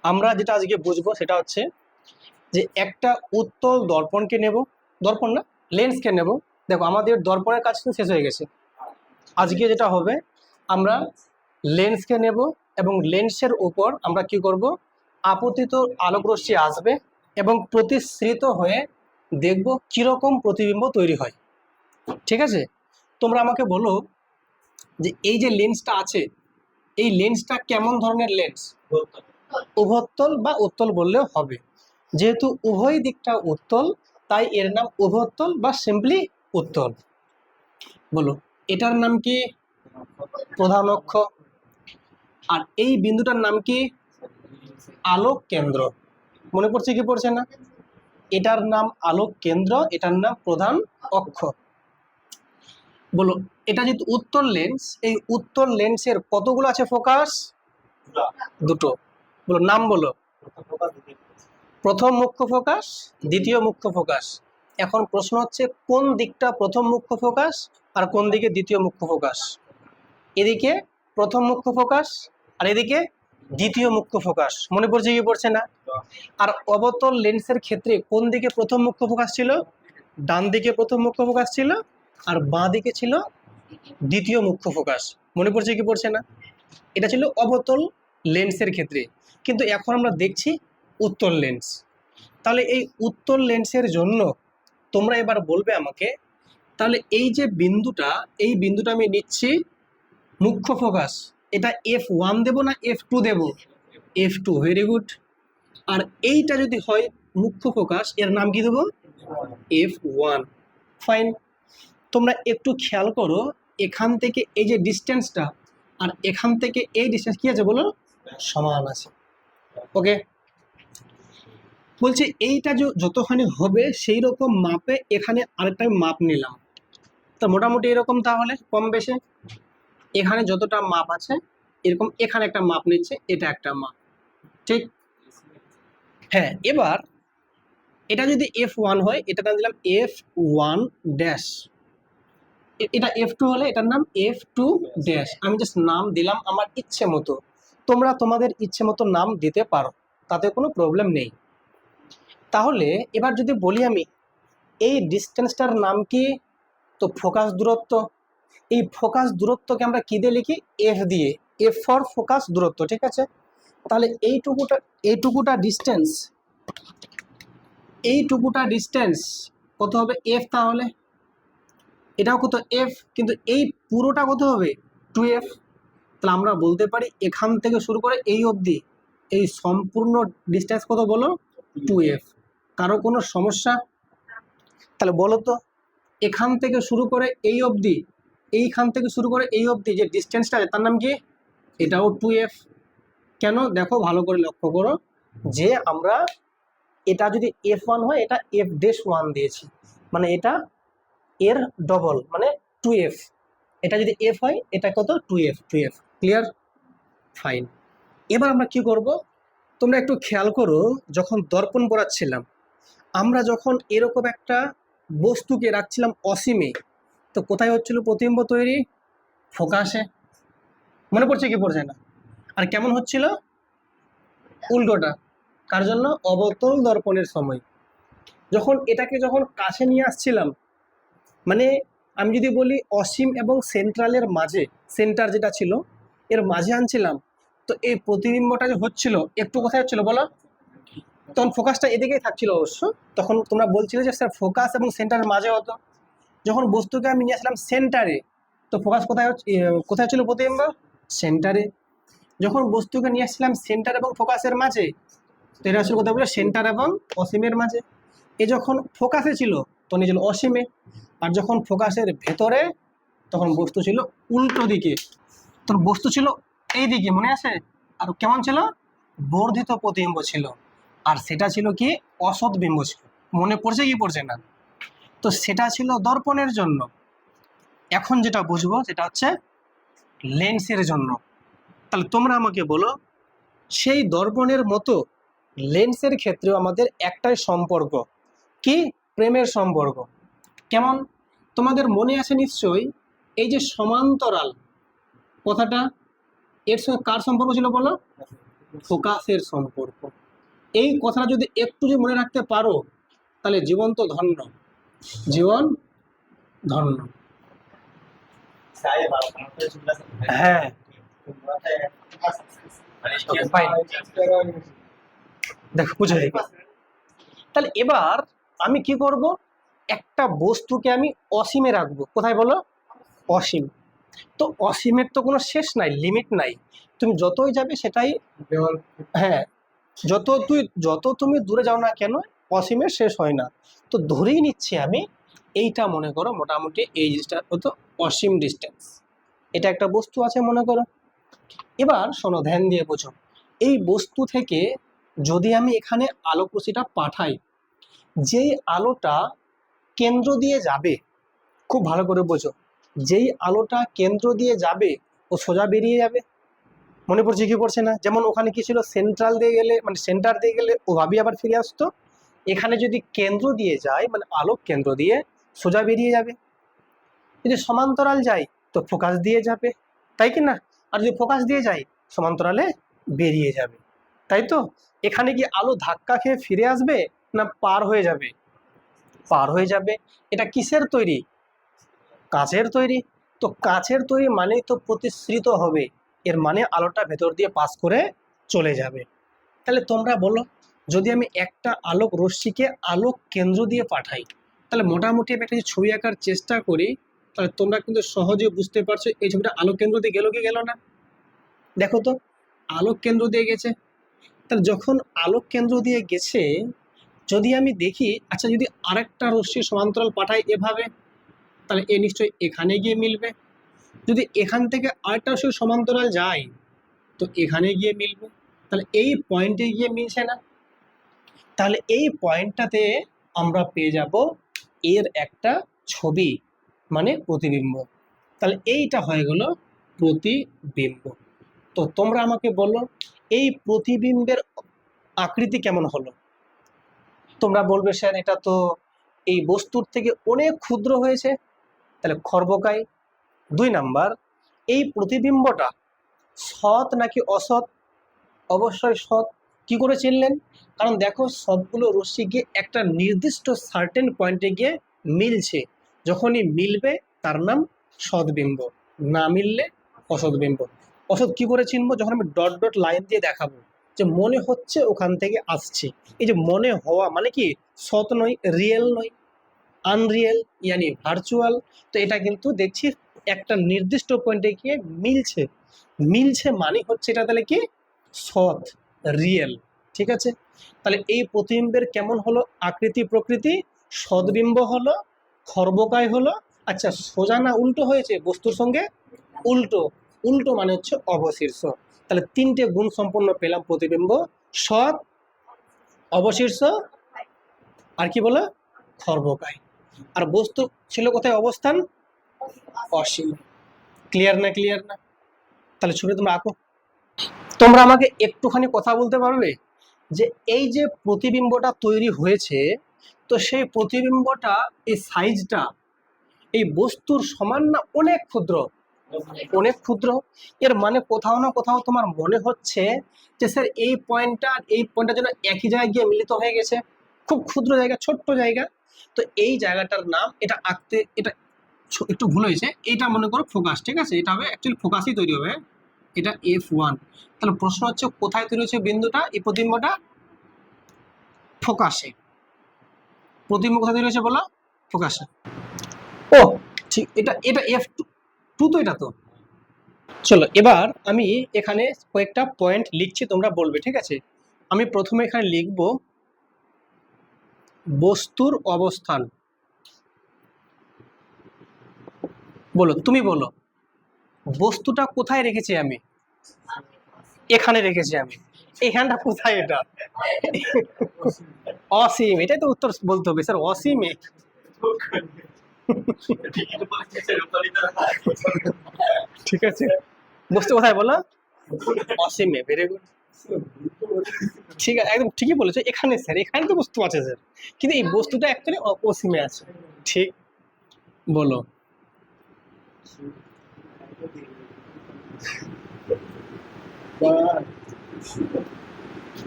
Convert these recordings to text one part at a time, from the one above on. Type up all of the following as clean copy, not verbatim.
আমরা যেটা আজকে বুঝবো সেটা হচ্ছে যে একটা উত্তল দর্পণকে নেব, দর্পণ না লেন্সকে নেব। দেখো আমাদের দর্পণের কাজ কিন্তু শেষ হয়ে গেছে। আজকে যেটা হবে আমরা লেন্সকে নেব এবং লেন্সের উপর আমরা কি করব, আপতিত আলোকরশ্মি আসবে এবং প্রতিসৃত হয়ে দেখব কিরকম প্রতিবিম্ব তৈরি হয়। ঠিক আছে, তোমরা আমাকে বলো যে এই যে লেন্সটা আছে এই লেন্সটা কেমন ধরনের লেন্স? উভোত্তল বা উত্তল বললেও হবে। যেহেতু উভয় দিকটা উত্তল তাই এর নাম উভোত্তল বা সিম্পলি উত্তল। বলো এটার নাম কি? প্রধান অক্ষ। আর এই বিন্দুটার নাম কি? আলোক কেন্দ্র। মনে পড়ছে কি পড়ছে না? এটার নাম আলোক কেন্দ্র, এটার নাম প্রধান অক্ষ। বলো এটা যেহেতু উত্তল লেন্স, এই উত্তল লেন্সের কতগুলো আছে ফোকাস? দুটো। বলো নাম বলো। প্রথম মুখ্য ফোকাস, দ্বিতীয় মুখ্য ফোকাস। এখন প্রশ্ন হচ্ছে কোন দিকটা প্রথম মুখ্য ফোকাস আর কোন দিকে দ্বিতীয় মুখ্য ফোকাস? এদিকে প্রথম মুখ্য ফোকাস আর এদিকে দ্বিতীয় মুখ্য ফোকাস। মনে পড়ছে কি পড়ছে না? আর অবতল লেন্সের ক্ষেত্রে কোন দিকে প্রথম মুখ্য ফোকাস ছিল? ডান দিকে প্রথম মুখ্য ফোকাস ছিল আর বাঁ দিকে ছিল দ্বিতীয় মুখ্য ফোকাস। মনে পড়ছে কি পড়ছে না? এটা ছিল অবতল লেন্সের ক্ষেত্রে, কিন্তু এখন আমরা দেখছি উত্তল লেন্স। তাহলে এই উত্তল লেন্সের জন্য তোমরা এবার বলবে আমাকে, তাহলে এই যে বিন্দুটা, এই বিন্দুটা আমি নিচ্ছি মুখ্য ফোকাস, এটা F1 দেব না F2 দেব? F2, very good. আর এইটা যদি হয় মুখ্য ফোকাস, এর নাম কি দেবো? F1, fine. তোমরা একটু খেয়াল করো, এখান থেকে এই যে ডিস্টেন্সটা আর এখান থেকে এই ডিস্টেন্স কি আছে বলো? সমান আছে। ওকে, বলছে এইটা যতখানি হবে সেই রকম মাপে এখানে আরেকটা মাপ নিলাম। তো মোটামুটি এরকম, তাহলে কম বেশি এখানে যতটা মাপ আছে এরকম এখানে একটা মাপ নিচ্ছে, এটা একটা মাপ, ঠিক? হ্যাঁ, এবার এটা যদি F1 হয় এটার নাম দিলাম F1 ড্যাশ, এটা F2 হলে এটার নাম F2 ড্যাশ। আমি জাস্ট নাম দিলাম আমার ইচ্ছে মতো, তোমরা তোমাদের ইচ্ছে মতো নাম দিতে পারো, তাতে কোনো প্রবলেম নেই। তাহলে এবার যদি বলি আমি এই ডিস্টেন্সটার নাম কি, তো ফোকাস দূরত্ব। এই ফোকাস দূরত্বকে আমরা কি দিয়ে লিখি? F দিয়ে, F ফর ফোকাস দূরত্ব, ঠিক আছে? তাহলে এইটুকুটা ডিস্টেন্স কত হবে? F। তাহলে এটাও কত? F। কিন্তু এই পুরোটা কত হবে? 2F। তাহলে আমরা বলতে পারি এখান থেকে শুরু করে এই অবধি এই সম্পূর্ণ ডিস্টেন্স কত বলো? 2F। কারো কোনো সমস্যা? তাহলে বলো তো, এখান থেকে শুরু করে এই অবধি, এইখান থেকে শুরু করে এই অবধি যে ডিস্টেন্সটা আছে তার নাম কি? এটাও 2F। কেন? দেখো ভালো করে লক্ষ্য করো যে আমরা এটা যদি F1 হয় এটা F-1 দিয়েছি, মানে এটা এর ডবল মানে 2F। এটা যদি F হয় এটা কত? 2F। ক্লিয়ার? ফাইন। এবার আমরা কি করব, তোমরা একটু খেয়াল করো, যখন দর্পণ পড়াচ্ছিলাম আমরা যখন এরকম একটা বস্তুকে রাখছিলাম অসীমে, তো কোথায় হচ্ছিল প্রতিবিম্ব তৈরি? ফোকাসে। মনে পড়ছে কি পড়ছে না? আর কেমন হচ্ছিল? উল্টোটা। কার জন্য? অবতল দর্পণের সময়। যখন কাছে নিয়ে আসছিলাম, মানে আমি যদি বলি অসীম এবং সেন্ট্রালের মাঝে, সেন্টার যেটা ছিল এর মাঝে আনছিলাম, তো এই প্রতিবিম্বটা যে হচ্ছিল একটু কোথায় হচ্ছিল বলো? তখন ফোকাসটা এদিকেই থাকছিল অবশ্য। তখন তোমরা বলছিলে যে স্যার ফোকাস এবং সেন্টারের মাঝে হতো। যখন বস্তুকে আমি নিয়ে আসলাম সেন্টারে, তো ফোকাস কোথায় ছিল প্রতিবিম্ব? সেন্টারে। যখন বস্তুকে নিয়ে আসছিলাম সেন্টার এবং ফোকাসের মাঝে, তো এটা আসলে কোথায় বলে? সেন্টার এবং অসীমের মাঝে। এ যখন ফোকাসে ছিল তখন ছিল অসীমে, আর যখন ফোকাসের ভেতরে তখন বস্তু ছিল উল্টো দিকে, তখন বস্তু ছিল এই দিকে, মনে আছে? আর কেমন ছিল? বর্ধিত প্রতিবিম্ব ছিল, আর সেটা ছিল কি? অসৎ বিম্ব ছিল। মনে পড়ছে কি পড়ছে না? তো সেটা ছিল দর্পণের জন্য। এখন যেটা বুঝবো সেটা হচ্ছে লেন্সের জন্য। তাহলে তোমরা আমাকে বলো, সেই দর্পণের মতো লেন্সের ক্ষেত্রেও আমাদের একটাই সম্পর্ক, কি? প্রেমের সম্পর্ক। কেমন? তোমাদের মনে আছে নিশ্চয়ই, এই যে সমান্তরাল কথাটা, এর সঙ্গে কার সম্পর্ক ছিল বলো? ফোকাসের সম্পর্ক। এই কথাটা যদি একটু যদি মনে রাখতে পারো তাহলে জীবন তো ধন্য, জীবন ধন্য। হ্যাঁ দেখো বুঝে দেখি। তাহলে এবার আমি কি করব, একটা বস্তুকে আমি অসীমে রাখবো, কোথায় বলো, অসীম। তো অসীমের তো কোনো শেষ নাই, লিমিট নাই, তুমি যতই যাবে সেটাই, হ্যাঁ যত তুমি দূরে যাও না কেন অসীমের শেষ হয় না। তো ধরেই নিচ্ছি আমি এইটা, মনে করো মোটামুটি এই জিনিসটা হতো অসীম ডিস্টেন্স, এটা একটা বস্তু আছে মনে করো। এবার শোনো ধ্যান দিয়ে বোঝো, এই বস্তু থেকে যদি আমি এখানে আলোক রশ্মিটা পাঠাই, যেই আলোটা কেন্দ্র দিয়ে যাবে, খুব ভালো করে বোঝো, যেই আলোটা কেন্দ্র দিয়ে যাবে ও সোজা বেরিয়ে যাবে। মনে পড়ছে কি পড়ছে না? যেমন ওখানে কি ছিল, সেন্ট্রাল দিয়ে গেলে মানে সেন্টার দিয়ে গেলে ওভাবেই আবার ফিরে আসতো, এখানে যদি কেন্দ্র দিয়ে যায় মানে আলোক কেন্দ্র দিয়ে সোজা বেরিয়ে যাবে। যদি সমান্তরাল যায় তো ফোকাস দিয়ে যাবে, তাই কি না? আর যদি ফোকাস দিয়ে যায় সমান্তরালে বেরিয়ে যাবে, তাই তো? এখানে কি আলো ধাক্কা খেয়ে ফিরে আসবে না পার হয়ে যাবে? পার হয়ে যাবে। এটা কিসের তৈরি? কাচের তৈরি। তো কাচের তৈরি মানে তো প্রতিসৃত হবে, এর মানে আলোটা ভেতর দিয়ে পাস করে চলে যাবে। তাহলে তোমরা বলো, যদি আমি একটা আলোক রশ্মিকে আলোক কেন্দ্র দিয়ে পাঠাই, তাহলে মোটামুটি আমি একটা যদি ছবি আঁকার চেষ্টা করি, তাহলে তোমরা কিন্তু সহজে বুঝতে পারছো এই ছবিটা আলোক কেন্দ্র দিয়ে গেল কি গেল না। দেখো তো, আলোক কেন্দ্র দিয়ে গেছে। তাহলে যখন আলোক কেন্দ্র দিয়ে গেছে, যদি আমি দেখি আচ্ছা যদি আরেকটা রশ্মি সমান্তরাল পাঠাই এভাবে, তাহলে এ নিশ্চয়ই এখানে গিয়ে মিলবে। যদি এখান থেকে আরেকটা রশ্মি সমান্তরাল যায় তো এখানে গিয়ে মিলবে। তাহলে এই পয়েন্টে গিয়ে মিলছে না, তাহলে এই পয়েন্টটাতে আমরা পেয়ে যাব এর একটা ছবি মানে প্রতিবিম্ব। তাহলে এইটা হয়ে গেল প্রতিবিম্ব। তো তোমরা আমাকে বলো এই প্রতিবিম্বের আকৃতি কেমন হলো? তোমরা বলবে স্যার এটা তো এই বস্তুর থেকে অনেক ক্ষুদ্র হয়েছে, তাহলে খর্বকায়। 2 নাম্বার, এই প্রতিবিম্বটা সৎ নাকি অসৎ? অবশ্যই সৎ। কি করে চিনলেন? কারণ দেখো সবগুলো রশ্মি গিয়ে একটা নির্দিষ্ট সার্টেন পয়েন্টে গিয়ে মিলছে, যখনই মিলবে তার নাম সৎবিম্ব, না মিললে অসৎবিম্ব। অসৎ কি করে চিনবো? যখন আমি ডট ডট লাইন দিয়ে দেখাবো যে মনে হচ্ছে ওখান থেকে আসছে। এই যে মনে হওয়া মানে কি, সৎ নয়, রিয়েল নয়, আনরিয়েল ইয়ানি ভার্চুয়াল। তো এটা কিন্তু দেখছি একটা নির্দিষ্ট পয়েন্টে গিয়ে মিলছে, মিলছে মানে হচ্ছে এটা তাহলে কি সৎ, রিয়েল। ঠিক আছে, তাহলে এই প্রতিবিম্বের কেমন হলো আকৃতি প্রকৃতি? সদ্বিম্ব হলো, খর্বকায় হলো। আচ্ছা সোজা না উল্টো হয়েছে বস্তুর সঙ্গে? উল্টো। উল্টো মানে হচ্ছে অবশীর্ষ। তাহলে 3টে গুণ সম্পন্ন পেলাম প্রতিবিম্ব, সৎ, অবশীর্ষ, আর কি বলে খর্বকায়। আর বস্তু ছিল কোথায় অবস্থান? অসীম। ক্লিয়ার না? ক্লিয়ার না? তাহলে ছবি তোমরা আঁকো। তোমরা আমাকে একটুখানি কথা বলতে পারবে যে এই যে প্রতিবিম্বটা তৈরি হয়েছে, তো সেই প্রতিবিম্বটা এই সাইজটা এই বস্তুর সমান না অনেক ক্ষুদ্র? অনেক ক্ষুদ্র। এর মানে কোথাও না কোথাও তোমার মনে হচ্ছে যে স্যার এই পয়েন্টটা আর এই পয়েন্টটা যেন একই জায়গায় গিয়ে মিলিত হয়ে গেছে, খুব ক্ষুদ্র জায়গা, ছোট্ট জায়গা। তো এই জায়গাটার নাম, এটা আঁকতে এটা একটু ভুল হয়েছে, এটা মনে করো ফোকাস, ঠিক আছে? এটা হবে অ্যাকচুয়ালি ফোকাসই তৈরি হবে, এটা F1। তাহলে প্রশ্ন হচ্ছে কোথায় তৈরি হচ্ছে বিন্দুটা, এই প্রতিবিম্বটা? ফোকাসে। প্রতিবিম্ব কোথায় তৈরি হয়েছে বলো? ফোকাসে। ও ঠিক, এটা এটা F2 তো, এটা তো। চলো এবার আমি এখানে কয়েকটা পয়েন্ট লিখছি, তোমরা বলবে, ঠিক আছে? আমি প্রথমে এখানে লিখব বস্তুর অবস্থান। বলো, তুমি বলো বস্তুটা কোথায় রেখেছি আমি? এখানে রেখেছি আমি। এখানটা কোথায়? এটা অসীম। এটাই তো উত্তর বলতে হবে স্যার, অসীমে। ঠিক আছে, বস্তু কোথায় বলো? অসীমে। Very good. ঠিক আছে, একদম ঠিকই বলেছো, এখানে স্যার, এখানে তো বস্তু আছে স্যার, কিন্তু এই বস্তুটা অ্যাকচুয়ালি অসীমে আছে। ঠিক, বলো।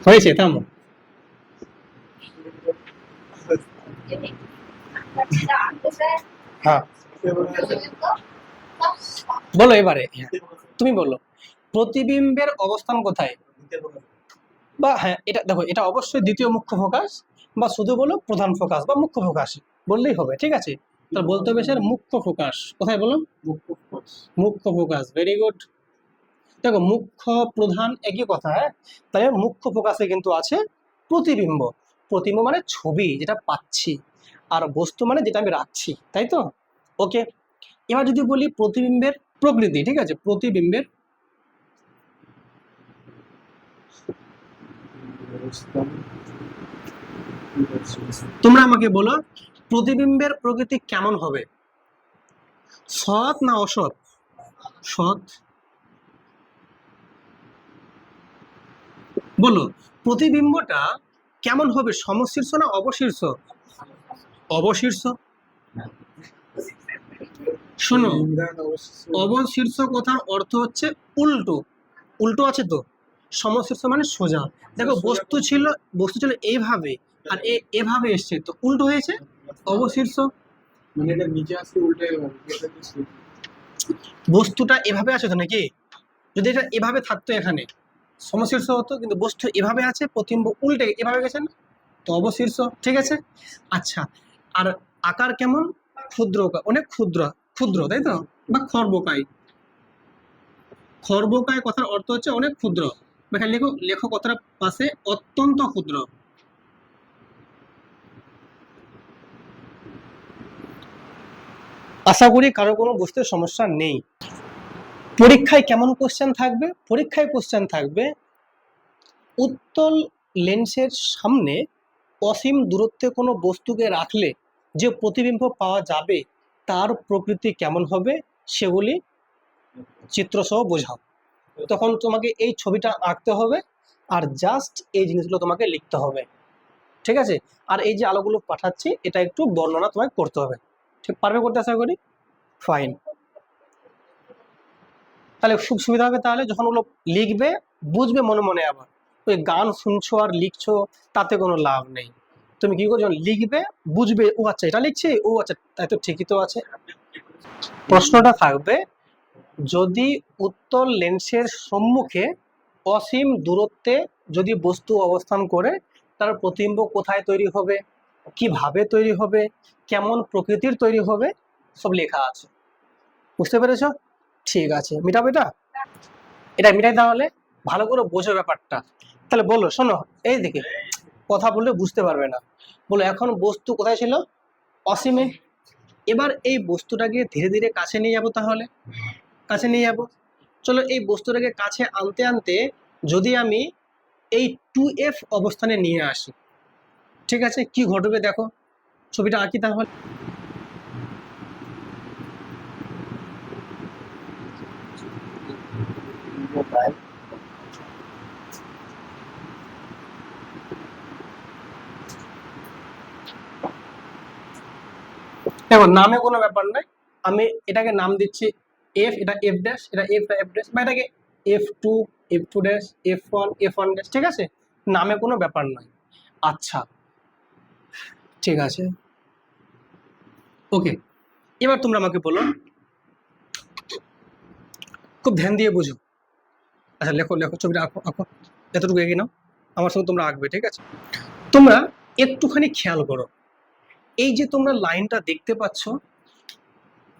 হয়েছে, থামো। হ্যাঁ বলো এবারে, হ্যাঁ তুমি বলো প্রতিবিম্বের অবস্থান কোথায়, বা হ্যাঁ এটা দেখো, এটা অবশ্যই দ্বিতীয় মুখ্য ফোকাস, বা শুধু বলো প্রধান ফোকাস বা মুখ্য ফোকাস বললেই হবে, ঠিক আছে। তাহলে বলতে হবে স্যার মুখ্য ফোকাস, কোথায় বলো, মুখ্য ফোকাস, ভেরি গুড। দেখো মুখ্য প্রধান একই কথা, হ্যাঁ। তাহলে মুখ্য ফোকাসে কিন্তু আছে প্রতিবিম্ব। প্রতিবিম্ব মানে ছবি যেটা পাচ্ছি, আর বস্তু মানে যেটা আমি রাখছি, তাই তো। ওকে, এবার যদি বলি প্রতিবিম্বের প্রকৃতি, ঠিক আছে, প্রতিবিম্বের তোমরা আমাকে বলো প্রতিবিম্বের প্রকৃতি কেমন হবে, সৎ না অসৎ, সৎ, বলো প্রতিবিম্বটা কেমন হবে, সমশীর্ষ না অবশীর্ষ, অবশীর্ষ। শোনো, অবশীর্ষ কথার অর্থ হচ্ছে উল্টো, উল্টো আছে তো, সমশীর্ষ মানে সোজা। দেখো বস্তু ছিল এইভাবে, আর এভাবে এসছে তো উল্টো হয়েছে, অবশীর্ষ। মানে এটা নিচে আসছে উল্টে বস্তুটা এভাবে আছে তো নাকি, যদি এটা এভাবে থাকতো এখানে সমশীর্ষ হতো, কিন্তু বস্তু এভাবে আছে, প্রতিবিম্ব উল্টে এভাবে গেছে না, তো অবশীর্ষ, ঠিক আছে। আচ্ছা, আর আকার কেমন, ক্ষুদ্র, অনেক ক্ষুদ্র, ক্ষুদ্র তাই তো, বা খর্বকায়, খর্বকায় কথার অর্থ হচ্ছে অনেক ক্ষুদ্র, এখানে লেখো, লেখো কথার পাশে অত্যন্ত ক্ষুদ্র। আশা করি কারো কোনো বুঝতে সমস্যা নেই। পরীক্ষায় কেমন কোশ্চেন থাকবে, পরীক্ষায় কোশ্চেন থাকবে উত্তল লেন্সের সামনে অসীম দূরত্বে কোনো বস্তুকে রাখলে যে প্রতিবিম্ব পাওয়া যাবে তার প্রকৃতি কেমন হবে সেগুলি চিত্রসহ বোঝাও। তখন তোমাকে এই ছবিটা আঁকতে হবে, আর জাস্ট এই জিনিসগুলো তোমাকে লিখতে হবে, ঠিক আছে। আর এই যে আলোগুলো পাঠাচ্ছি এটা একটু বর্ণনা তোমাকে করতে হবে, ঠিক পারবে করতে আশা করি, ফাইন। তাহলে খুব সুবিধা হবে, তাহলে যখন ওগুলো লিখবে বুঝবে মনে মনে, আবার ওই গান শুনছো আর লিখছো তাতে কোনো লাভ নেই। তুমি কি করছো, লিখবে বুঝবে, ও আচ্ছা এটা লিখছে, ও আচ্ছা তাই তো ঠিকই তো আছে। প্রশ্নটা থাকবে যদি উত্তল লেন্সের সম্মুখে অসীম দূরত্বে যদি বস্তু অবস্থান করে তার প্রতিবিম্ব কোথায় তৈরি হবে, কিভাবে তৈরি হবে, কেমন প্রকৃতির তৈরি হবে, সব লেখা আছে, বুঝতে পেরেছো। ঠিক আছে, মিটাবো এটা, এটা মিটাই তাহলে, ভালো করে বোঝো ব্যাপারটা। তাহলে বলো, শোনো এই দিকে কথা বললে বুঝতে পারবে না, বলো এখন বস্তু কোথায় ছিল, অসীমে। এবার এই বস্তুটাকে ধীরে ধীরে কাছে নিয়ে যাবো, তাহলে কাছে নিয়ে যাবো, চলো এই বস্তুটাকে কাছে আনতে আনতে যদি আমি এই 2f অবস্থানে নিয়ে আসি, ঠিক আছে, কি ঘটবে দেখো, ছবিটা আঁকি তাহলে। দেখো নামে কোনো ব্যাপার নাই, আমি এটাকে নাম দিচ্ছি এফ, এটা এফ ড্যাশ, এটা এফ ড্যাশ, বা এটাকে F2, F2 dash, F1 dash, ঠিক আছে, নামে কোনো ব্যাপার নয়। আচ্ছা ঠিক আছে, ওকে। এবার তোমরা আমাকে বলো, খুব ধ্যান দিয়ে বুঝো। আচ্ছা লেখো লেখো, ছবিটা আঁকো আঁকো, এতটুকু এগিয়ে নাও, আমার সঙ্গে তোমরা আঁকবে, ঠিক আছে। তোমরা একটুখানি খেয়াল করো, এই যে তোমরা লাইনটা দেখতে পাচ্ছ,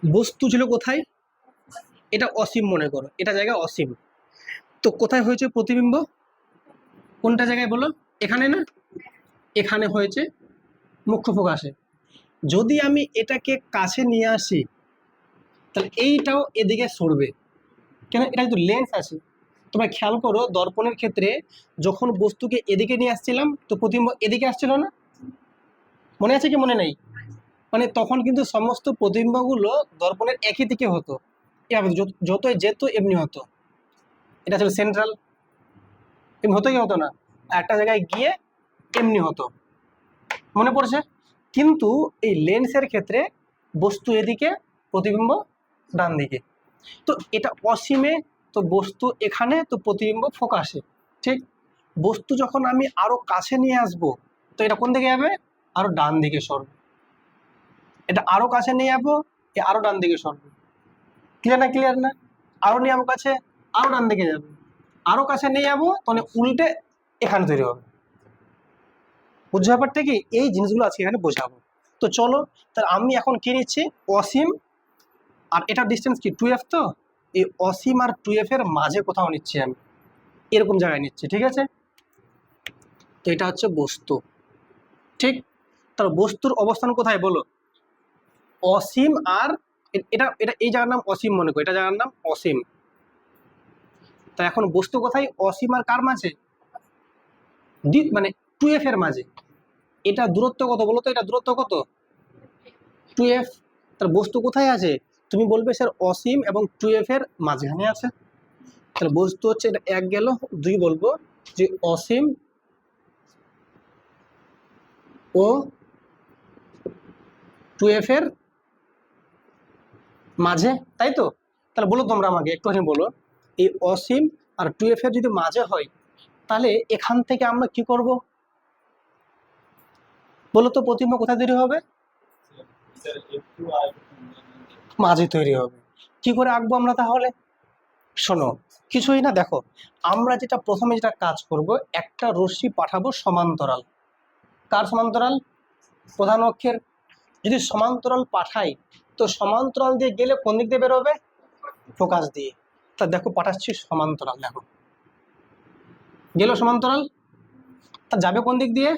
বস্তু ছিল কোথায়, এটা অসীম মনে করো, এটা জায়গা অসীম, তো কোথায় হয়েছে প্রতিবিম্ব, কোনটা জায়গায় বলো, এখানে না, এখানে হয়েছে মুখ্য ফোকাসে। যদি আমি এটাকে কাছে নিয়ে আসি তাহলে এইটাও এদিকে সরবে, কেন, এটা কিন্তু লেন্স আছে। তোমরা খেয়াল করো দর্পণের ক্ষেত্রে যখন বস্তুকে এদিকে নিয়ে আসছিলাম তো প্রতিবিম্ব এদিকে আসছিল না, মনে আছে কি মনে নেই, মানে তখন কিন্তু সমস্ত প্রতিবিম্বগুলো দর্পণের একই দিকে হতো, যতই যেত এমনি হতো, এটা ছিল সেন্ট্রাল, এমনি হতো কি হতো না, একটা জায়গায় গিয়ে এমনি হতো, মনে পড়ছে। কিন্তু এই লেন্সের ক্ষেত্রে বস্তু এদিকে, প্রতিবিম্ব ডান দিকে, তো এটা অসীমে, তো বস্তু এখানে, তো প্রতিবিম্ব ফোকাসে, ঠিক। বস্তু যখন আমি আরো কাছে নিয়ে আসব তো এটা কোন দিকে যাবে, আরো ডান দিকে সরবে, এটা আরো কাছে নিয়ে যাবো, এ আরো ডান দিকে সরবে। ক্লিয়ার না? ক্লিয়ার না? আরো নিয়ে যাবো কাছে, আরো ডান দিকে যাবে। আরো কাছে নিয়ে যাবো, তাহলে উল্টে এখানে তৈরি হবে। বুঝছো ব্যাপারটা কি? এই জিনিসগুলো আজকে এখানে বোঝাবো। তো চলো, তাহলে আমি এখন কি নিচ্ছি, অসীম আর এটা ডিস্টেন্স কি 2f, তো এই অসীম আর 2f এর মাঝে কোথাও নিচ্ছি আমি, এরকম জায়গায় নিচ্ছি, ঠিক আছে? তো এটা হচ্ছে বস্তু, ঠিক? তাহলে বস্তুর অবস্থান কোথায় বলো? অসীম আর এটা এটা এই জায়গার নাম অসীম মনে করো, এটা জায়গার নাম অসীম। তা এখন বস্তু কোথায়? অসীম আর কার মাঝে? মানে 2f এর মাঝে। এটা দূরত্ব কত বলো তো? এটা দূরত্ব কত? 2f। তার বস্তু কোথায় আছে? তুমি বলবে স্যার অসীম এবং 2f এর মাঝখানে আছে। তাহলে বস্তু হচ্ছে এটা 1 গেল, 2 বলবো যে অসীম ও 2f এর মাঝে, তাই তো? তাহলে বলো তোমরা আমাকে একটুখানি বলো, এই অসীম আর 2f এর যদি মাঝে হয়, তাহলে এখান থেকে আমরা কি করব বলো তো? প্রতিবিম্ব কোথায় তৈরি হবে? মাঝে তৈরি হবে। কি করে আঁকবো আমরা তাহলে? শোনো, কিছুই না, দেখো আমরা যেটা প্রথমে যেটা কাজ করব, একটা রশ্মি পাঠাবো সমান্তরাল। কার সমান্তরাল? প্রধান অক্ষের। যদি সমান্তরাল পাঠাই, তো সমান্তরাল দিয়ে গেলে কোন দিক দিয়ে বেরোবে? ফোকাস দিয়ে। তা দেখো পাঠাচ্ছি সমান্তরাল, দেখো গেল সমান্তরাল, তা যাবে কোন দিক দিয়ে?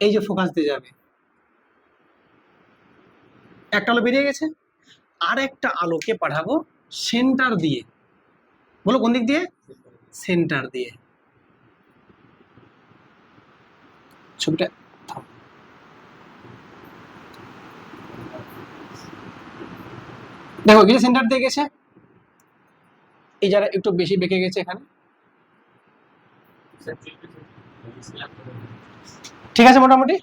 এই যে ফোকাস দিয়ে যাবে। একটা আলো বেরিয়ে গেছে, আর একটা আলোকে পাঠাবো সেন্টার দিয়ে। বলো কোন দিক দিয়ে? সেন্টার দিয়ে। ছবিটা থাম। দেখো গেছে সেন্টার দিয়ে গেছে, এই যারা একটু বেশি বেঁকে গেছে এখানে, ঠিক আছে মোটামুটি।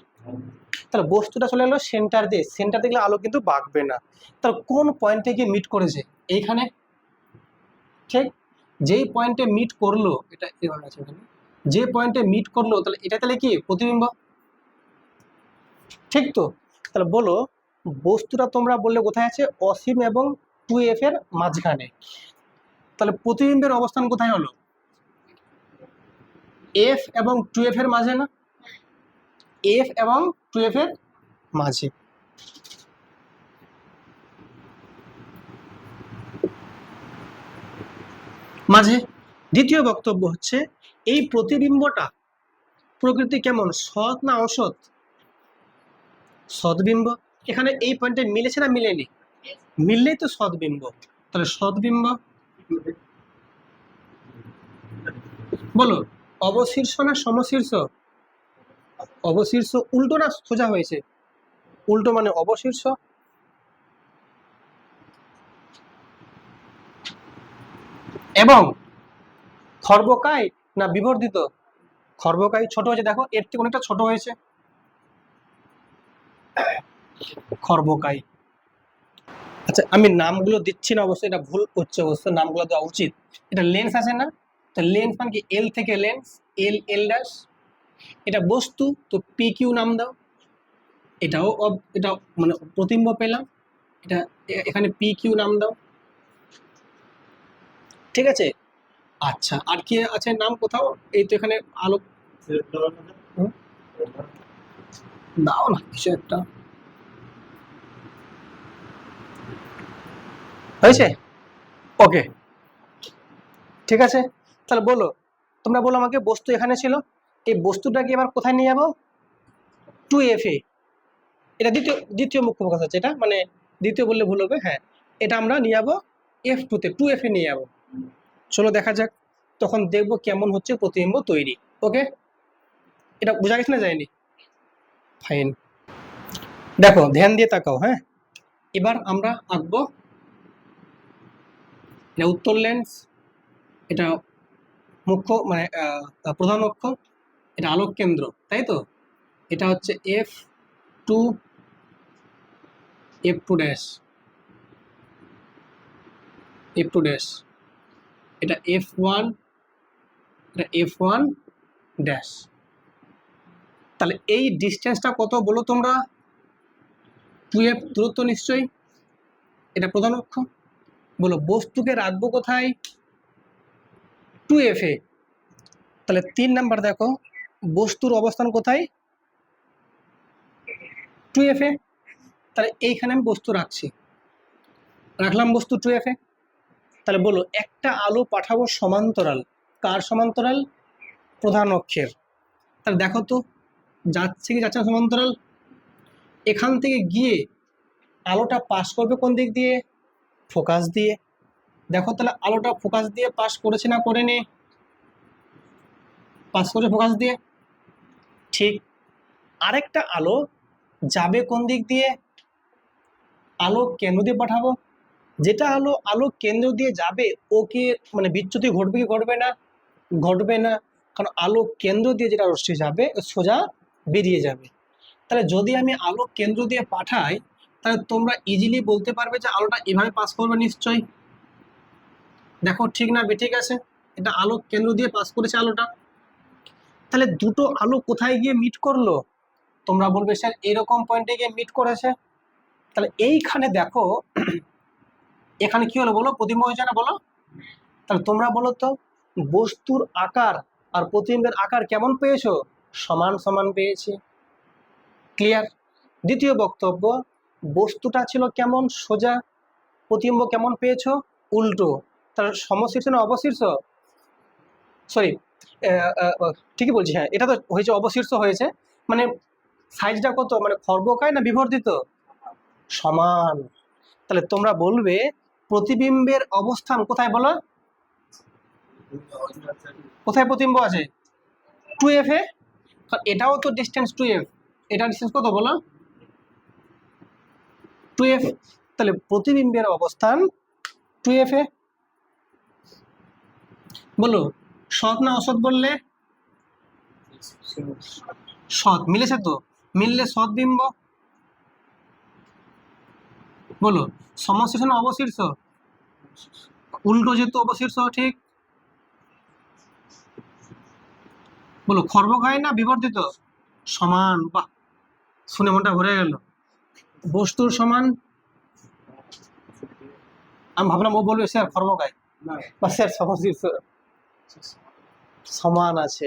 তাহলে বস্তুটা চলে এলো সেন্টার দিয়ে, সেন্টার দিয়ে গেলে আলো কিন্তু বাঁকবে না। তাহলে কোন পয়েন্টে গিয়ে মিট করেছে? এইখানে, ঠিক? যেই পয়েন্টে মিট করলো, এটা এভাবে আছে এখানে, যে পয়েন্টে মিট করলো, তাহলে এটা তাহলে কি প্রতিবিম্ব, ঠিক তো? তাহলে বলো বস্তুটা তোমরা বললে কোথায় আছে? অসীম এবং 2f এর মাঝখানে। তাহলে প্রতিবিম্বের অবস্থান কোথায় হলো? f এবং 2f এর মাঝে না? f এবং 2f এর মাঝে। মাঝে। দ্বিতীয় বক্তব্য হচ্ছে, এই প্রতিবিম্বটা প্রকৃতি কেমন, সৎ না অসৎ? সৎবিম্ব। এখানে এই পয়েন্টে মিলেছে না মিলেনি? মিললেই তো সৎবিম্ব। তাহলে সৎবিম্ব। বলো অবশীর্ষ না সমশীর্ষ? অবশীর্ষ। উল্টো না সোজা হয়েছে? উল্টো মানে অবশীর্ষ। এবং খর্বকায় না বিবর্ধিত? খর্বকায়। ছোট হয়েছে, দেখো এর থেকে অনেকটা ছোট হয়েছে, খর্বকায়। আচ্ছা আমি নামগুলো দিচ্ছি না, অবশ্যই এটা ভুল হচ্ছে, অবশ্যই নামগুলো দেওয়া উচিত। এটা লেন্স আছে না? তো লেন্স মানে কি? এল থেকে লেন্স, এল, এল ড্যাশ। এটা বস্তু, তো পি কিউ নাম দাও। এটাও এটা মানে প্রতিবিম্ব পেলাম, এটা এখানে পি কিউ নাম দাও, ঠিক আছে? আচ্ছা আর কি আছে নাম কোথাও? এই তো এখানে আলো। হুম, দাও না কিছু একটা। হয়েছে? ওকে, ঠিক আছে। তাহলে বলো, তোমরা বলো আমাকে, বস্তু এখানে ছিল, এই বস্তুটাকে এবার কোথায় নিয়ে যাবো? 2f এ। এটা দ্বিতীয় দ্বিতীয় মুখ্য ফোকাস আছে, এটা মানে দ্বিতীয় বললে ভুল হবে, হ্যাঁ। এটা আমরা নিয়ে যাবো f2 তে, 2f এ নিয়ে যাবো। চলো দেখা যাক, তখন দেখবো কেমন হচ্ছে প্রতিবিম্ব তৈরি। ওকে, এটা বোঝা গেছে না যায়নি? ফাইন। দেখো ধ্যান দিয়ে তাকাও, হ্যাঁ। এবার আমরা আঁকবো, এটা উত্তর লেন্স, এটা মুখ্য মানে প্রধান অক্ষ, এটা আলোক কেন্দ্র, তাই তো? এটা হচ্ছে two f2 dash, f2 dash. এটা f1, এটা f1 ড্যাশ। তাহলে এই ডিস্টেন্সটা কত বলো তোমরা? 2f দূরত্ব নিশ্চয়ই, এটা প্রধান অক্ষ। বলো বস্তুকে রাখবো কোথায়? 2f এ। তাহলে 3 নাম্বার দেখো, বস্তুর অবস্থান কোথায়? 2f এ। তাহলে এইখানে আমি বস্তু রাখছি, রাখলাম বস্তু 2f এ। তাহলে বলো একটা আলো পাঠাবো সমান্তরাল, কার সমান্তরাল? প্রধান অক্ষের। তাহলে দেখো তো যাচ্ছে কি যাচ্ছে না সমান্তরাল? এখান থেকে গিয়ে আলোটা পাস করবে কোন দিক দিয়ে? ফোকাস দিয়ে। দেখো তাহলে আলোটা ফোকাস দিয়ে পাস করেছে না করেনি? পাস করে ফোকাস দিয়ে। ঠিক আরেকটা আলো যাবে কোন দিক দিয়ে? আলো কেন্দ্র দিয়ে পাঠাবো। যেটা আলো কেন্দ্র দিয়ে যাবে ওকে মানে বিচ্যুতি ঘটবে কি ঘটবে না? ঘটবে না, কারণ আলো কেন্দ্র দিয়ে যেটা রশ্মি যাবে সোজা বেরিয়ে যাবে। তাহলে যদি আমি আলো কেন্দ্র দিয়ে পাঠাই, তাহলে তোমরা ইজিলি বলতে পারবে যে আলোটা এভাবে পাস করবে নিশ্চয়ই। দেখো ঠিক না ঠিক আছে, এটা আলো কেন্দ্র দিয়ে পাস করেছে আলোটা। তাহলে দুটো আলো কোথায় গিয়ে মিট করলো? তোমরা বলবে স্যার এরকম পয়েন্টে গিয়ে মিট করেছে। তাহলে এইখানে দেখো এখানে কি হলো বলো? প্রতিবিম্ব হয়েছে না বলো? তাহলে তোমরা বলো তো বস্তুর আকার আর প্রতিবিম্বের আকার কেমন পেয়েছো? সমান সমান পেয়েছি। ক্লিয়ার? দ্বিতীয় বক্তব্য, বস্তুটা ছিল কেমন? সোজা। প্রতিবিম্ব কেমন পেয়েছো? উল্টো। তার সমশীর্ষ না অবশীর্ষ? সরি, ঠিকই বলছি, হ্যাঁ এটা তো হয়েছে অবশীর্ষ হয়েছে। মানে সাইজটা কত, মানে খর্বকায় না বিবর্ধিত? সমান। তাহলে তোমরা বলবে প্রতিবিম্বের অবস্থান কোথায় বলো? কোথায় প্রতিবিম্ব আছে? 2f এ। এটাও তো ডিস্টেন্স 2f, এটা ডিস্টেন্স কত বলো? 2f। তাহলে প্রতিবিম্বের অবস্থান 2f এ। বলো সৎ না অসৎ বললে? সৎ। মিলেছে তো? মিললে সৎ বিম্ব। বলো সমশীর্ষ না অবশীর্ষ? উল্টো যেহেতু অবশীর্ষ। ঠিক। বলো খর্বকায় না বিবর্ধিত? সমান। বাহ, শুনে মনটা ভরে গেল। বস্তুর সমান। আমি ভাবলাম ও বলবে স্যার খর্বকায় বা স্যার সমশীর্ষ। সমান আছে,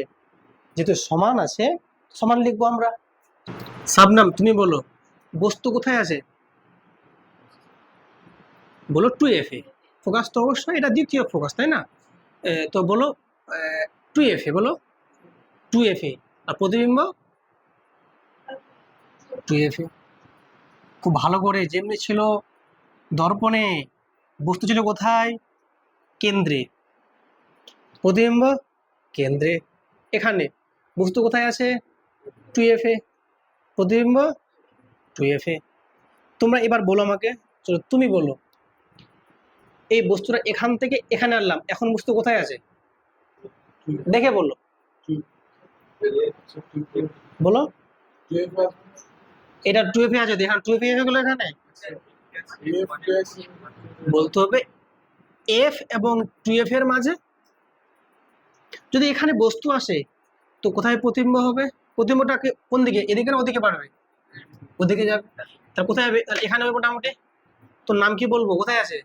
যেহেতু সমান আছে সমান লিখবো আমরা। সাবনাম তুমি বলো বস্তু কোথায় আছে? বলো 2f এ। ফোকাস তো অবশ্যই এটা দ্বিতীয় ফোকাস, তাই না? তো বলো 2f এ। বলো 2f এ। আর প্রতিবিম্ব 2f এ। খুব ভালো করে, যেমনি ছিল দর্পণে বস্তু ছিল কোথায়? কেন্দ্রে। প্রতিবিম্ব কেন্দ্রে। এখানে বস্তু কোথায় আছে? 2f এ। প্রতিবিম্ব 2f এ। তোমরা এবার বলো আমাকে, চলো তুমি বলো, এই বস্তুটা এখান থেকে এখানে আনলাম, এখন বস্তু কোথায় আছে? দেখে বলো, বলো। এটা 2f এ আছে, দেখেন 2f এ গেলো এখানে। বলতে হবে f এবং 2f এর মাঝে। যদি এখানে বস্তু আসে তো কোথায় প্রতিবিম্ব হবে? প্রতিবিম্বটাকে কোন দিকে, এদিকে না ওদিকে বাড়বে? ওদিকে যাবে। তাহলে কোথায় যাবে? এখানে হবে মোটামুটি। তোর নাম কি বলবো, কোথায় আছে?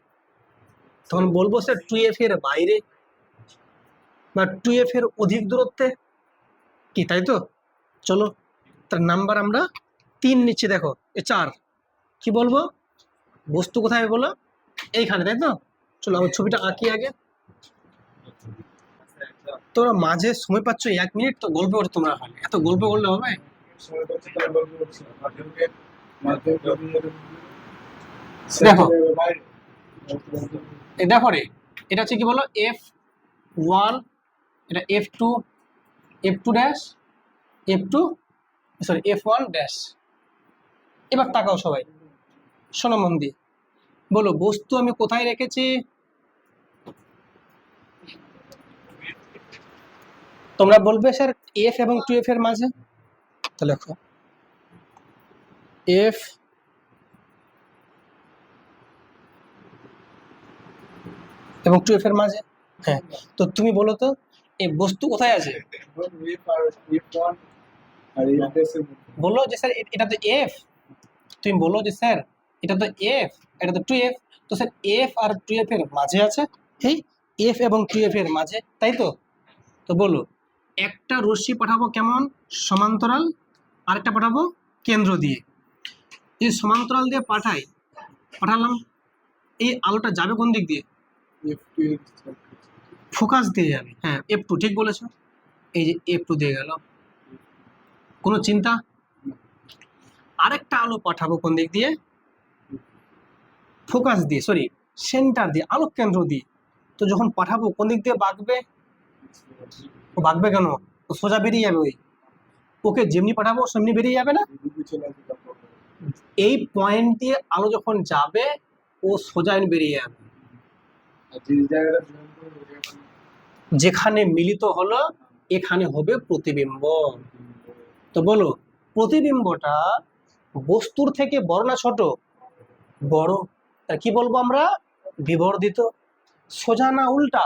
তখন বলবো স্যার 2f এর বাইরে বা 2f এর অধিক দূরত্বে। কি তাই তো? চলো তার নাম্বার আমরা 3 নিচ্ছি। দেখো 4 কি বলবো? বস্তু কোথায় বলো? এইখানে, তাই তো? চলো আমার ছবিটা আঁকি আগে। তোমরা মাঝে সময় পাচ্ছ 1 মিনিট, তো গল্প করো তোমরা। এত গল্প করলে হবে? দেখো এই দেখো রে, এটা হচ্ছে কি বলো? f1, এটা f2, f2 dash, f2, sorry f1 dash. এবার তাকাও সবাই, শোনো মন দিয়ে। বলো বস্তু আমি কোথায় রেখেছি? তোমরা বলবে স্যার f এবং 2f এর মাঝে। তো লেখো f এবং 2f এর মাঝে। হ্যাঁ, তো তুমি বলো তো এই বস্তু কোথায় আছে? বললো যে স্যার এটা তো f, তুমি বলো যে স্যার এটা তো এফ, এটা তো টু এফ, তো sir F R two F এর মাঝে আছে, এই এফ এবং টু এফ এর মাঝে, তাই তো? তো বলো একটা রশ্মি পাঠাবো কেমন, সমান্তরাল, আরেকটা পাঠাবো কেন্দ্র দিয়ে। এই সমান্তরাল দিয়ে পাঠালাম, এই আলোটা যাবে কোন দিক দিয়ে? F2 এর ফোকাস দিয়ে যাবে, হ্যাঁ F2 ঠিক বলেছো। এই যে F2 দিয়ে গেল, কোনো চিন্তা? আরেকটা আলো পাঠাবো কোন দিক দিয়ে? ফোকাস দিয়ে, সরি সেন্টার দিয়ে, আলোক কেন্দ্র দিয়ে। তো যখন পাঠাবো কোন দিক দিয়ে বাঁকবে? ও বাঁকবে কেন? ও সোজা বেরিয়ে যাবে, ওকে যেমনি পাঠাবো সেমনি বেরিয়ে যাবে না? এদিকে চলে আসবে তারপর। এই পয়েন্ট দিয়ে আলো যখন যাবে ও সোজা বেরিয়ে যাবে। আর যে জায়গাটা join করবে ওই জায়গাটা যেখানে মিলিত হলো এখানে হবে প্রতিবিম্ব। তো বলো প্রতিবিম্বটা বস্তুর থেকে বড় না ছোট? বড়। তা কি বলবো আমরা? বিবর্ধিত। সোজা না উল্টা?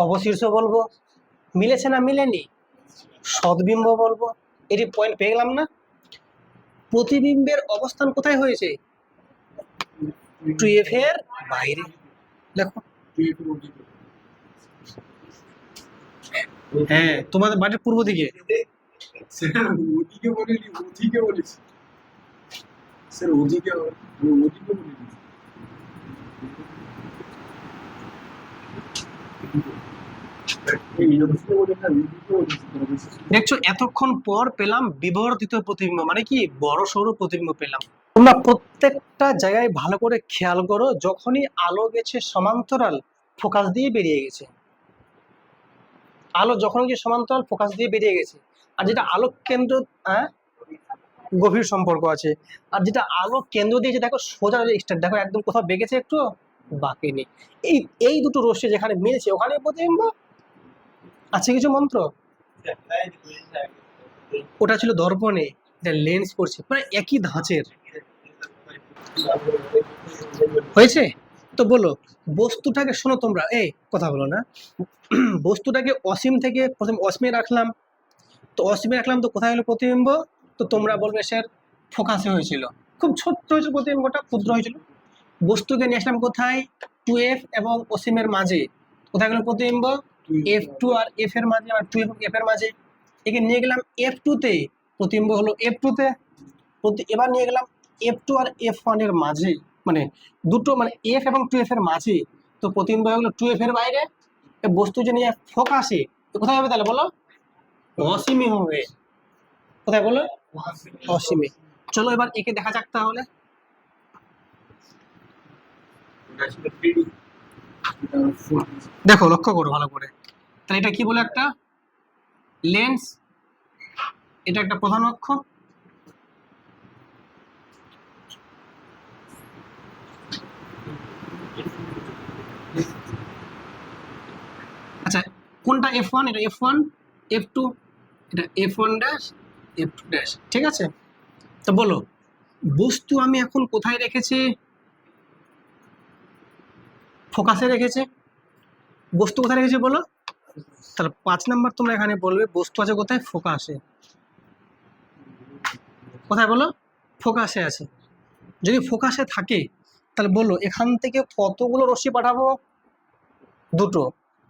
অবশীর্ষ বলবো। মিলেছে না মিলেনি? সদ্বিম্ব বলবো। এটি পয়েন্ট পেয়ে গেলাম না? প্রতিবিম্বের অবস্থান কোথায় হয়েছে? টু এফ এর বাইরে। দেখো, 2F এর ওদিকে। হ্যাঁ তোমাদের বাড়ির পূর্ব দিকে। স্যার ওদিকে বলিনি, ওদিকে বলেছি। স্যার ওদিকে বলিনি। এই ওদিকে বলে না, ওদিকে বলেছি। দেখছো এতক্ষণ পর পেলাম বিবর্ধিত প্রতিবিম্ব, মানে কি বড় সড়ো প্রতিবিম্ব পেলাম। তোমরা প্রত্যেকটা জায়গায় ভালো করে খেয়াল করো, যখনই আলো গেছে সমান্তরাল ফোকাস দিয়ে বেরিয়ে গেছে, আলো যখন গিয়ে সমান্তরাল ফোকাস দিয়ে বেরিয়ে গেছে। আর যেটা আলোক কেন্দ্র, গভীর সম্পর্ক আছে। আর যেটা আলো কেন্দ্র দিয়েছে দেখো সোজা স্টার, দেখো একদম কোথাও বেঁকেছে একটু বাকি নেই। এই এই দুটো রশ্মি যেখানে মিলেছে ওখানে প্রতিবিম্ব আছে। কিছু মন্ত্র? ওটা ছিল দর্পণে, এটা লেন্স করছে, মানে একই ধাঁচের হয়েছে। তো বলো বস্তুটাকে, শোনো তোমরা এই কথা বলো না, বস্তুটাকে অসীম থেকে প্রথম অসীমে রাখলাম, তো অসীমে রাখলাম তো কোথায় হলো প্রতিবিম্ব? তো তোমরা বলবে স্যার ফোকাসে হয়েছিল, খুব ছোট্ট হয়েছিল প্রতিবিম্বটা, ক্ষুদ্র হয়েছিল। বস্তুকে নিয়ে আসলাম কোথায়? টু এফ এবং অসীমের মাঝে, কোথায় গেল প্রতিবিম্ব? এফ টু আর এফ এর মাঝে, আর টু এবং এফ এর মাঝে। একে নিয়ে গেলাম এফ টু তে, প্রতিবিম্ব হলো এফ টু তে। এবার নিয়ে গেলাম এফ টু আর এফ ওয়ান এর মাঝে, মানে দুটো, মানে এফ এবং টু এফ এর মাঝে, তো প্রতিবিম্ব হয়ে গেলো টু এফ এর বাইরে। এ বস্তু যে নিয়ে ফোকাসে, তো কোথায় হবে তাহলে বলো? অসীমে হবে। কোথায় বলো? অসীমে। চলো এবার একে দেখা যাক তাহলে। দেখো লক্ষ্য করো ভালো করে, তাহলে এটা কি বলে? একটা লেন্স, এটা একটা প্রধান অক্ষ। আচ্ছা কোনটা এফ ওয়ান? এটা এফ ওয়ান, এফ টু, এটা F one dash, F two dash, ঠিক আছে। তো বলো বস্তু আমি এখন কোথায় রেখেছি? ফোকাসে রেখেছে। বস্তু কোথায় রেখেছে বলো? তাহলে 5 নাম্বার তোমরা এখানে বলবে বস্তু আছে কোথায়? ফোকাসে। কোথায় বলো? ফোকাসে আছে। যদি ফোকাসে থাকে তাহলে বললো এখান থেকে কতগুলো রশ্মি পাঠাবো? দুটো।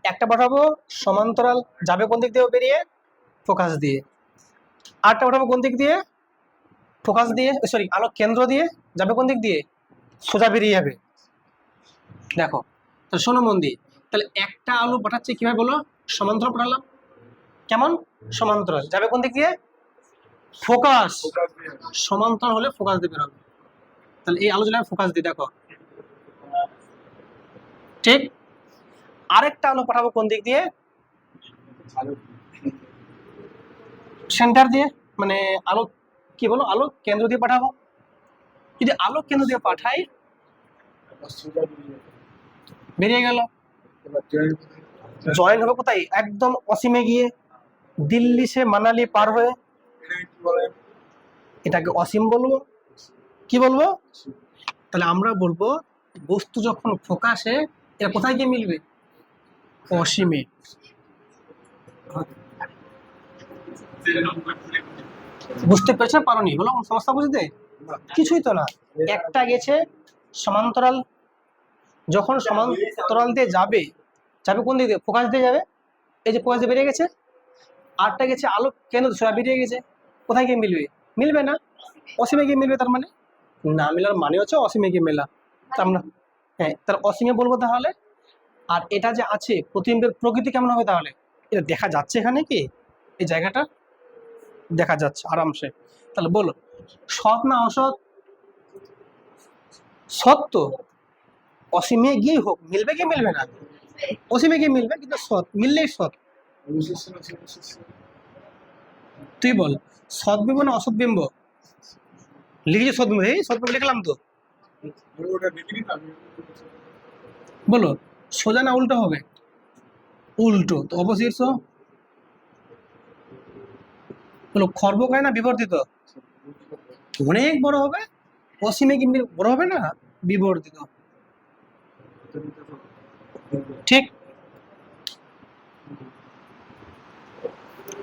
একটা পাঠাবো সমান্তরাল, যাবে কোন দিক দিয়ে বেরিয়ে? ফোকাস দিয়ে। আরটা পাঠাবো কোন দিক দিয়ে? ফোকাস দিয়ে, সরি আলোক কেন্দ্র দিয়ে, যাবে কোন দিক দিয়ে? সোজা বেরিয়ে যাবে। দেখো তাহলে শোনো মন দিয়ে, তাহলে একটা আলো পাঠাচ্ছে কিভাবে বলো? সমান্তরাল পাঠালাম, কেমন? সমান্তরাল, যাবে কোন দিক দিয়ে? ফোকাস। সমান্তরাল হলে ফোকাস দিয়ে বেরোবে। তাহলে এই আলো যদি আমি ফোকাস দিই, দেখো ঠিক। আরেকটা আলো পাঠাবো কোন দিক দিয়ে? সেন্টার দিয়ে, মানে আলো কি বলো, আলো কেন্দ্র দিয়ে পাঠাবো। যদি আলো কেন্দ্র দিয়ে পাঠাই বেরিয়ে গেল, জয়েন হবে কোথায়? একদম অসীমে গিয়ে, দিল্লি সে মানালি পার হয়ে। এটাকে অসীম বলবো, কি বলবো? তাহলে আমরা বলবো বস্তু যখন ফোকাসে, এটা কোথায় গিয়ে মিলবে? অসীমে। বুঝতে পেরেছো পারোনি? বলো সমস্যা বুঝতে? কিছুই তো না, একটা গেছে সমান্তরাল, যখন সমান্তরাল দিয়ে যাবে, যাবে কোন দিকে, ফোকাস দিয়ে যাবে, এই যে ফোকাস দিয়ে বেরিয়ে গেছে, আরটা গেছে আলো কেন্দ্র সোজা বেরিয়ে গেছে, কোথায় গিয়ে মিলবে, মিলবে না, অসীমে গিয়ে মিলবে, তার মানে না মেলার মানে হচ্ছে অসীমে গিয়ে মেলা, তা আমরা হ্যাঁ তার অসীমে বলবো তাহলে। আর এটা যে আছে প্রতিবিম্বের প্রকৃতি কেমন হবে তাহলে, এটা দেখা যাচ্ছে এখানে কি, এই জায়গাটা দেখা যাচ্ছে আরামসে, তাহলে বলো সৎ না অসৎ, সৎ তো, অসীমে গিয়েই হোক মিলবে কি মিলবে না, অসীমে গিয়ে মিলবে, কিন্তু সৎ মিললেই সৎ, অবশিষ্ট না অবশিষ্ট তুই বল সৎ বিম্ব না অসৎ বিম্ব, লিখেছি সৎ বিম্ব, এই সৎ বিম্ব লিখলাম তো, ওটা বিক্রি না বলো সোজা না উল্টো হবে, উল্টো, তো অবশিষ্ট, বলো খর্বকায় না বিবর্তিত, অনেক বড় হবে, অসীমে কি বড় হবে না, বিবর্তিত, ঠিক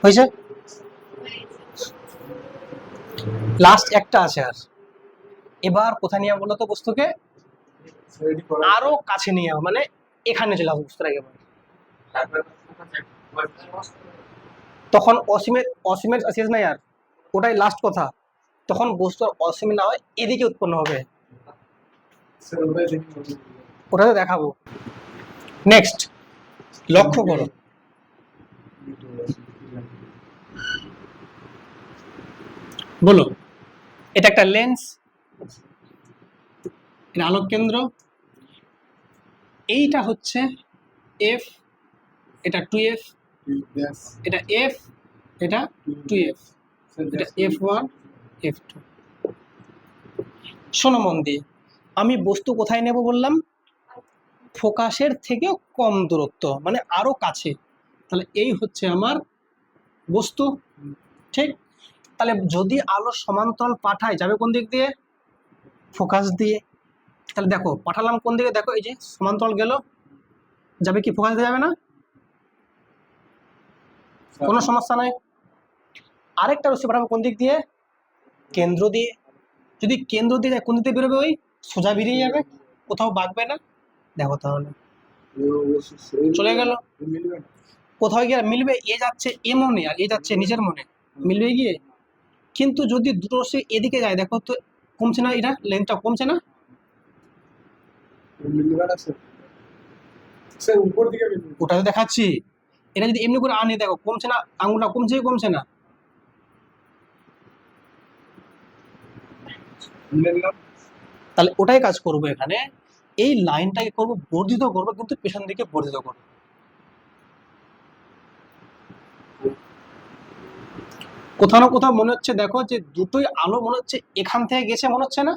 হয়েছে, লাস্ট একটা আছে আর, এবার কোথায় নিয়ে বলো তো বস্তুকে, রেডি করা আরো কাছে নিয়ে যাও, মানে এখানে চলে আসবো বস্তুটা একেবারে, তখন অসীমের অসীমের শেষ নাই আর, ওটাই লাস্ট কথা, তখন বস্তু আর অসীম না হয় এদিকে উৎপন্ন হবে, স্যার ওটাই দেখি ওটা তো দেখাবো। নেক্সট লক্ষ্য করো, বলো এটা একটা লেন্স, এটা আলোক কেন্দ্র, এইটা হচ্ছে এফ, এটা 2f, ব্যাস এটা এফ, এটা 2f, এটা f1 f2। শোনো মন দিয়ে, আমি বস্তু কোথায় নেব বললাম, ফোকাসের থেকেও কম দূরত্ব, মানে আরো কাছে, তাহলে এই হচ্ছে আমার বস্তু, ঠিক, তাহলে যদি আলো সমান্তরাল পাঠায় যাবে কোন দিক দিয়ে, ফোকাস দিয়ে, তাহলে দেখো পাঠালাম কোন দিকে, দেখো এই যে সমান্তরাল গেল, যাবে কি ফোকাস দিয়ে যাবে না, কোনো সমস্যা নাই, আরেকটা রশ্মি পাঠাবো কোন দিক দিয়ে, কেন্দ্র দিয়ে, যদি কেন্দ্র দিয়ে যায় কোন দিকে বেরোবে, ওই সোজা বেরিয়ে যাবে, কোথাও বাঁকবে না, দেখো তাহলে চলে গেল, মিলবে না কোথাও গিয়ে মিলবে, এ যাচ্ছে এ মনে আর এ যাচ্ছে নিজের মনে, মিলবে গিয়ে, কিন্তু যদি দুটো রশ্মি এদিকে যায় দেখো তো কমছে না, এটা লেন্থটা কমছে না, মিলবে না স্যার স্যার উপর দিকে মিলবে ওটা তো দেখাচ্ছি, এটা যদি এমনি করে আনি দেখো কমছে না, আঙুলটা কমছে কি কমছে না, মিলে নিলাম তাহলে ওটাই কাজ করবো এখানে, এই লাইনটাকে করবো বর্ধিত করবো, কিন্তু পেছন দিকে বর্ধিত করবো, কোথাও না কোথাও মনে হচ্ছে দেখো যে দুটোই আলো মনে হচ্ছে এখান থেকে গেছে, মনে হচ্ছে না,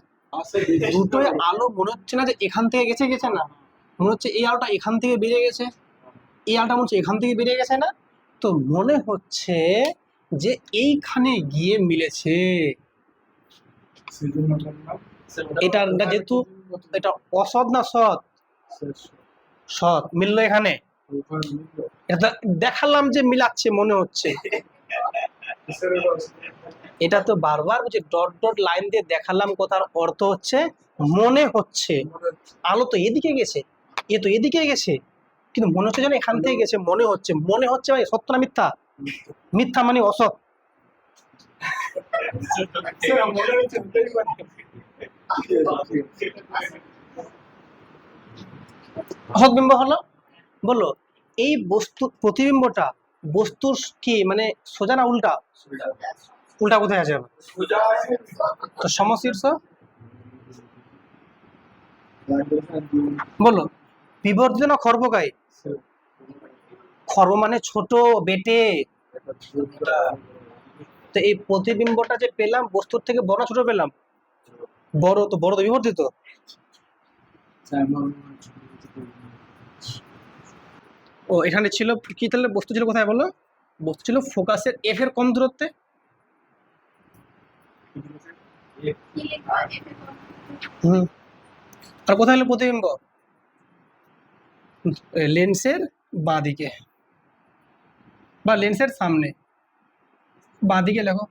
দুটোই আলো মনে হচ্ছে না যে এখান থেকে গেছে, গেছে না, মনে হচ্ছে এই আলোটা এখান থেকে বেরিয়ে গেছে, এই আলোটা মনে হচ্ছে এখান থেকে বেরিয়ে গেছে না, তো মনে হচ্ছে যে এইখানে গিয়ে মিলেছে, সেজন্য বললাম এটা যেহেতু এটা অসৎ না সৎ, সৎ মিললো এখানে, এটা দেখালাম যে মিলাচ্ছে মনে হচ্ছে, এটা তো বারবার বলছি ডট ডট লাইন দিয়ে দেখালাম, কথার অর্থ হচ্ছে মনে হচ্ছে, আলো তো এদিকে গেছে, এ তো এদিকে গেছে, কিন্তু মনে হচ্ছে যেন এখান থেকে গেছে, মনে হচ্ছে, মনে হচ্ছে ভাই সত্য না মিথ্যা, মিথ্যা মানে অসৎ, অসৎ বিম্ব হলো, বললো এই বস্তু প্রতিবিম্বটা বস্তুর কি মানে সোজা না উল্টা, উল্টা কোথায় আছে, তো সমশীর্ষ, বলো বিবর্ধিত না খর্বকায়, খর্ব মানে ছোট বেটে, তো এই প্রতিবিম্বটা যে পেলাম বস্তুর থেকে বড় না ছোট পেলাম, বড়, তো বড় তো বিবর্ধিত, ও এখানে ছিল কি, তাহলে বস্তু ছিল কোথায় বলো, বস্তু ছিল ফোকাসের এফ এর কম দূরত্বে, হুম, আর কোথায় হলো প্রতিবিম্ব, লেন্সের বাঁ দিকে বা লেন্সের সামনে, বাঁ দিকে লেখো,